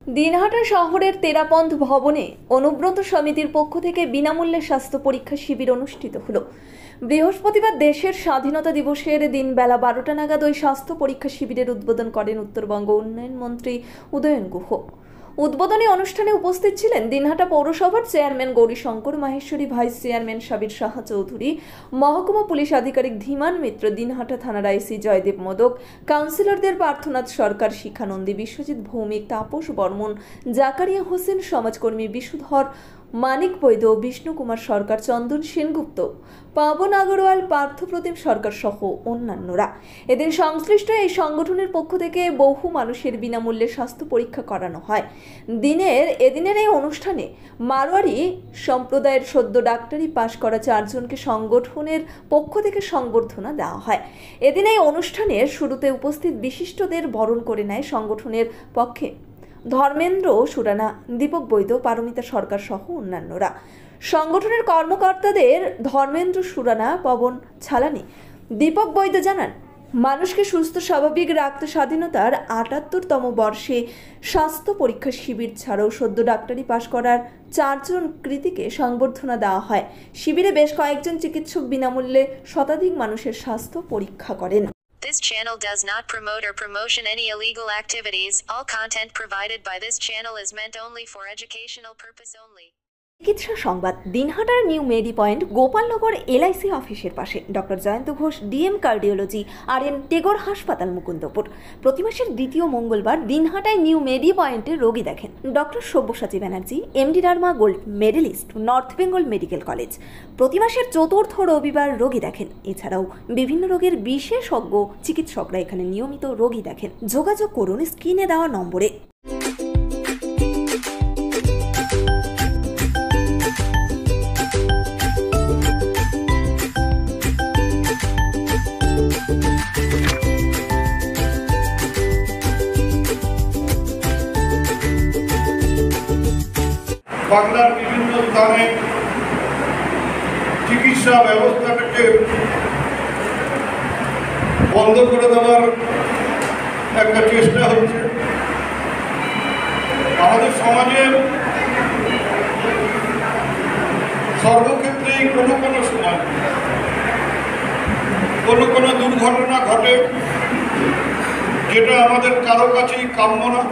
দিনহাটা শহরের তেরাপন্থ ভবনে অনুব্রত সমিতির পক্ষ থেকে বিনামূল্যে স্বাস্থ্য পরীক্ষা শিবির অনুষ্ঠিত হলো। বৃহস্পতিবার দেশের স্বাধীনতা দিবসের দিন বেলা 12টা নাগাদ ওই স্বাস্থ্য পরীক্ষা শিবিরের উদ্বোধন করেন উত্তরবঙ্গ উন্নয়ন মন্ত্রী উদয়ন গুহ। উদ্বোধনী অনুষ্ঠানে উপস্থিত ছিলেন দিনহাটা পৌরসভার chairman Gourishankar Maheshwari, vice chairman Sabir Saha Chowdhury, মহকুমা পুলিশ আধিকারিক ধীমান মিত্র, দিনহাটা থানার আইসি জয়দেব মোদক, কাউন্সিলরদের পার্থনাথ সরকার, শিখানন্দী, বিশ্বজিৎ ভৌমিক, তাপস বর্মন, জাকারিয়া হোসেন, সমাজকর্মী বিশুধর, মানিক বৈদ্য, বিষ্ণু কুমার সরকার, চন্দন সেনগুপ্ত, পাবন আগরওয়াল, পার্থপ্রতিম সরকার সহ অন্যান্যরা। এদিন সংশ্লিষ্ট এই সংগঠনের পক্ষ থেকে বহু মানুষের বিনামূল্যে স্বাস্থ্য পরীক্ষা করানো হয়। এদিনের এই অনুষ্ঠানে মারোয়ারি সম্প্রদায়ের সদ্য ডাক্তারি পাশ করা 4 জনকে সংগঠনের পক্ষ থেকে সংবর্ধনা দেওয়া হয়। এদিন এই অনুষ্ঠানের শুরুতে উপস্থিত বিশিষ্টদের বরণ করে নেয় সংগঠনের পক্ষে ধর্মেন্দ্র সুরানা, দীপক বৈদ্য, পারমিতা সরকার সহ অন্যান্যরা। সংগঠনের কর্মকর্তাদের ধর্মেন্দ্র সুরানা, পবন ছালানি, দীপক বৈদ্য জানান, মানুষকে সুস্থ স্বাভাবিক রাখতে স্বাধীনতার 78তম বর্ষে স্বাস্থ্য পরীক্ষা শিবির ছাড়াও সদ্য ডাক্তারি পাশ করার 4 জন কৃতীকে সংবর্ধনা দেওয়া হয়। শিবিরে বেশ কয়েকজন চিকিৎসক বিনামূল্যে শতাধিক মানুষের স্বাস্থ্য পরীক্ষা করেন। This channel does not promote or promotion any illegal activities. All content provided by this channel is meant only for educational purpose only. চিকিৎসা সংবাদ। দিনহাটার নিউ মেডি পয়েন্ট গোপালনগর এলআইসি অফিসের পাশে doctor Jayanta Ghosh, DM cardiology, R Tagore হাসপাতাল, মুকুন্দপুর। প্রতি মাসের দ্বিতীয় মঙ্গলবার দিনহাটায় নিউ মেডি পয়েন্টে রোগী দেখেন doctor Sabyasachi Banerjee, MD derma gold medalist, North Bengal medical college. প্রতি মাসের চতুর্থ রবিবার রোগী দেখেন। এছাড়াও বিভিন্ন রোগের বিশেষজ্ঞ চিকিৎসকরা এখানে নিয়মিত রোগী দেখেন। যোগাযোগ করুন স্ক্রিনে দেওয়া নম্বরে। বাংলার বিভিন্ন স্থানে চিকিৎসা ব্যবস্থাটাকে বন্ধ করে দেওয়ার একটা চেষ্টা হচ্ছে। আমাদের সমাজে সর্বক্ষেত্রেই কোনো সময় কোনো দুর্ঘটনা ঘটে, যেটা আমাদের কারো কাছেই কাম্য না।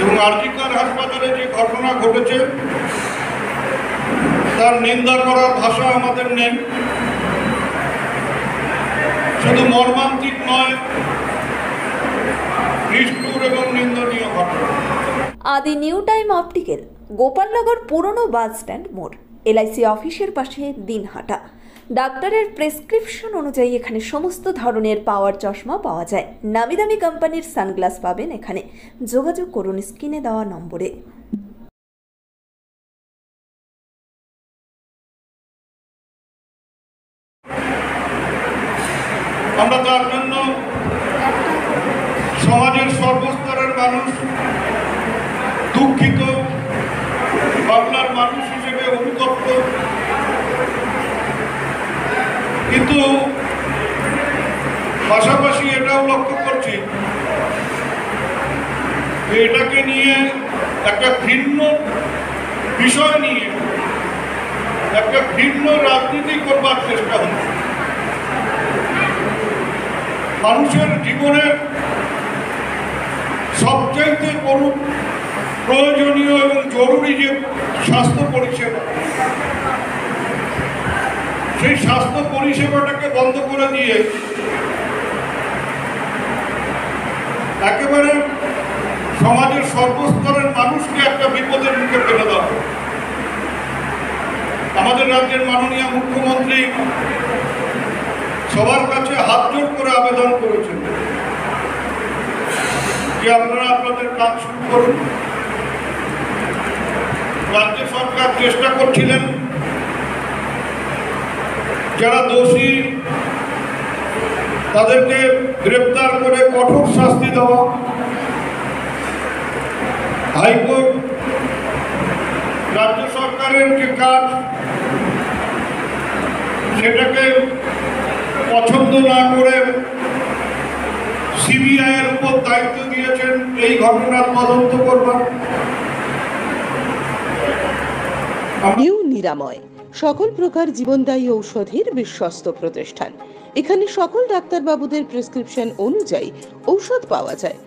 এবং আরজিকর হাসপাতালে যে ঘটনা ঘটেছে তার নিন্দা করার ভাষা আমাদের নেই। শুধু মর্মান্তিক নয়, নিষ্ঠুর এবং নিন্দনীয় ঘটনা। আদি নিউ টাইম অপটিক্যাল, গোপালনগর পুরনো বাস স্ট্যান্ড মোড়, এলআইসি অফিসের পাশে, দিনহাটা। ডাক্তারের প্রেসক্রিপশন অনুযায়ী এখানে সমস্ত ধরনের পাওয়ার চশমা পাওয়া যায়। নামি দামি কোম্পানির সানগ্লাস পাবেন এখানে। যোগাযোগ করুন স্ক্রিনে দেওয়া নম্বরে। আমরা তার জন্য সমাজের সর্বস্তরের মানুষ দুঃখিত, বাংলার মানুষ হিসেবে অনুতপ্ত। কিন্তু পাশাপাশি এটাও লক্ষ্য করছি যে এটাকে নিয়ে একটা ভিন্ন বিষয় নিয়ে একটা ভিন্ন রাজনীতি করবার চেষ্টা হচ্ছে। মানুষের জীবনের সবচাইতে বড় প্রয়োজনীয় এবং জরুরি যে স্বাস্থ্য পরিষেবা, সেই স্বাস্থ্য পরিষেবাটাকে বন্ধ করে দিয়ে একেবারে সমাজের সর্বস্তরের মানুষকে একটা বিপদের মুখে ফেলে দেওয়া। আমাদের রাজ্যের মাননীয় মুখ্যমন্ত্রী সবার কাছে হাত জোর করে আবেদন করেছেন যে আপনারা আপনাদের কাজ শুরু করুন। রাজ্য সরকার চেষ্টা করছিলেন যারা দোষী তাদেরকে গ্রেপ্তার করে কঠোর শাস্তি দেওয়া। হাইকোর্ট রাজ্য সরকারের যে কাজ সেটাকে পছন্দ না করে সিবিআই এর উপর দায়িত্ব দিয়েছেন এই ঘটনার তদন্ত করবার। নিউ নিরাময় সকল প্রকার জীবনদায়ী ঔষধের বিশ্বস্ত প্রতিষ্ঠান। এখানে সকল ডাক্তারবাবুদের প্রেসক্রিপশন অনুযায়ী ঔষধ পাওয়া যায়।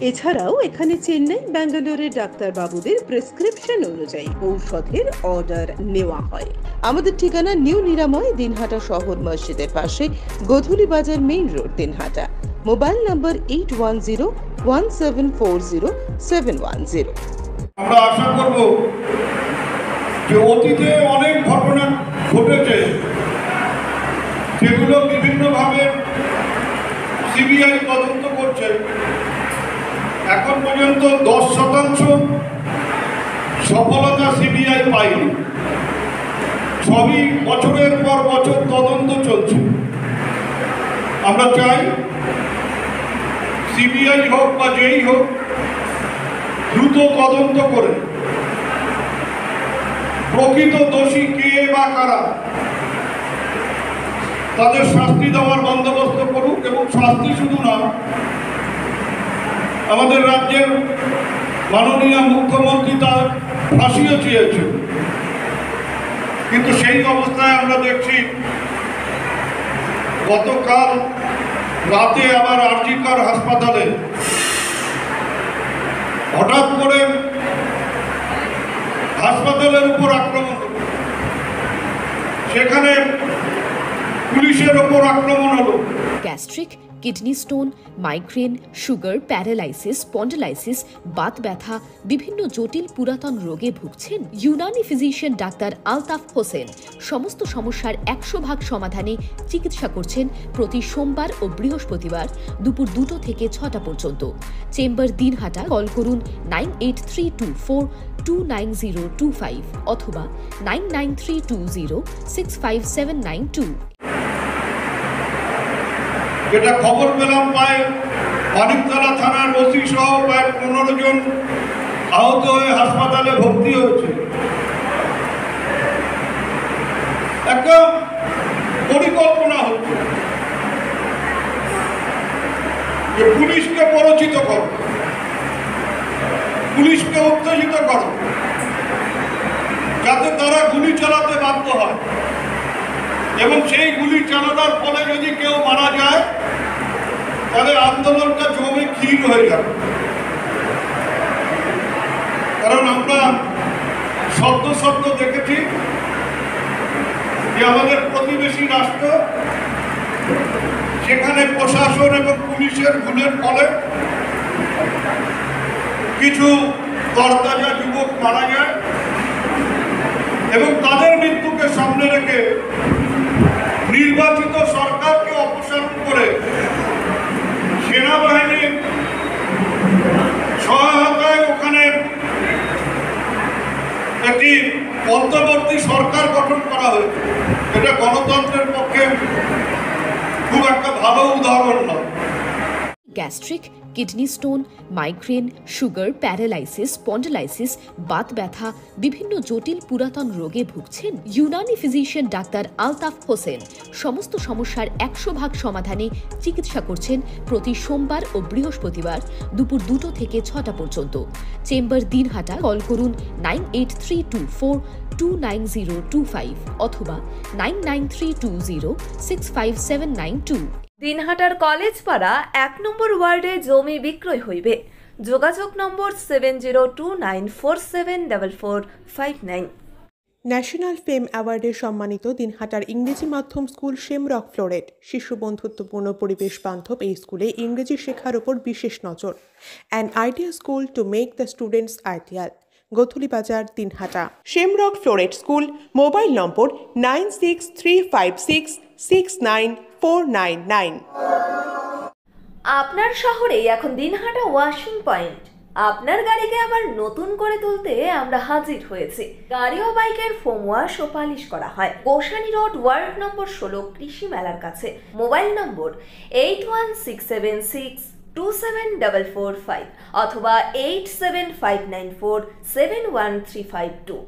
এছাড়াও এখানে চেন্নাই, ব্যাঙ্গালোরের ডাক্তারবাবুদের প্রেসক্রিপশন অনুযায়ী ঔষধের অর্ডার নেওয়া হয়। আমাদের ঠিকানা নিউ নিরাময়, দিনহাটা শহর মসজিদের পাশে, গোধূলি বাজার, মেইন রোড, দিনহাটা। মোবাইল নম্বর 8101740710। আমরা আশা করব যে অতীতে অনেক ঘটনা ঘটেছে, যেগুলো বিভিন্নভাবে সিবিআই তদন্ত করছে। এখন পর্যন্ত 10% সফলতা সিবিআই পায়নি। সবই বছরের পর বছর তদন্ত চলছে। আমরা চাই সিবিআই হোক বা যেই হোক, দ্রুত তদন্ত করে প্রকৃত দোষী কে বা কারা তাদের শাস্তি দেওয়ার বন্দোবস্ত করুক। এবং শাস্তি শুধু না, আমাদের রাজ্যের মাননীয় মুখ্যমন্ত্রী তার ফাঁসিও চেয়েছে, কিন্তু সেই অবস্থায় আমরা দেখছি গতকাল রাতে আবার আরজিকর হাসপাতালে হঠাৎ করে হাসপাতালের উপর আক্রমণ, সেখানে পুলিশের ওপর আক্রমণ হলো। Gastric, kidney stone, migraine, sugar, paralysis, spondylosis, Baat ব্যথা, বিভিন্ন জটিল পুরাতন রোগে ভুগছেন? ইউনানি ফিজিশিয়ান ডাক্তার আলতাফ হোসেন সমস্ত সমস্যার 100% সমাধানে চিকিৎসা করছেন প্রতি সোমবার ও বৃহস্পতিবার দুপুর 2টো থেকে 6টা পর্যন্ত। চেম্বার দিনহাটা। কল করুন 9832429025 অথবা 9932065792। যেটা খবর পেলাম, প্রায় মানিকতলা থানার ওসি সহ প্রায় 15 জন আহত হয়ে হাসপাতালে ভর্তি হয়েছে। একটা পরিকল্পনা হচ্ছে যে পুলিশকে পরিচিত করো, পুলিশকে উত্তেজিত করো, যাতে তারা গুলি চালাতে বাধ্য হয় এবং সেই গুলি চালানোর ফলে যদি কেউ মারা যায় তাহলে আন্দোলনটা জমে ক্ষীণ হয়ে যাবে। কারণ আমরা সদ্য দেখেছি যে আমাদের প্রতিবেশী রাষ্ট্র, সেখানে প্রশাসন এবং পুলিশের ভুলের ফলে কিছু তরতাজা যুবক মারা যায় এবং তাদের মৃত্যুকে সামনে রেখে নির্বাচিত সরকারকে অপসারণ করে সেনাবাহিনীর সহায়তায় ওখানে একটি অন্তর্বর্তী সরকার গঠন করা হয়েছে। এটা গণতন্ত্রের পক্ষে খুব একটা ভালো উদাহরণ নয়। Gastric, kidney stone, migraine, sugar, paralysis, spondylosis, Baat ব্যথা, বিভিন্ন জটিল পুরাতন রোগে ভুগছেন? ইউনানি ফিজিশিয়ান ডাক্তার আলতাফ হোসেন সমস্ত সমস্যার 100% সমাধানে চিকিৎসা করছেন প্রতি সোমবার ও বৃহস্পতিবার দুপুর 2টো থেকে 6টা পর্যন্ত। চেম্বার দিনহাটা। কল করুন 9832429025 অথবা 9932065792। দিনহাটার কলেজ পাড়া 1 নম্বর ওয়ার্ডে জমি বিক্রয় হইবে। যোগাযোগ নম্বর 7029474459। ন্যাশনাল ফেম অ্যাওয়ার্ডে সম্মানিত দিনহাটার ইংরেজি মাধ্যম স্কুল শেমরক ফ্লোরেট। শিশু বন্ধুত্বপূর্ণ পরিবেশ বান্ধব এই স্কুলে ইংরেজি শেখার ওপর বিশেষ নজর। An idea school to make the students ideal. Godhuli Bazar, Dinhata. Shamrock Floret School. Mobile number 9635669499। আপনার শহরে এখন দিনহাটা ওয়াশিং পয়েন্ট। আপনার গাড়িকে আবার নতুন করে তুলতে আমরা হাজির হয়েছি। গাড়ি ও বাইকের ফোম ওয়াশ ও পালিশ করা হয় গোসানি রোড, ওয়ার্ড নম্বর 16, কৃষি মেলার কাছে। মোবাইল নম্বর 8167627445 অথবা 87594713552।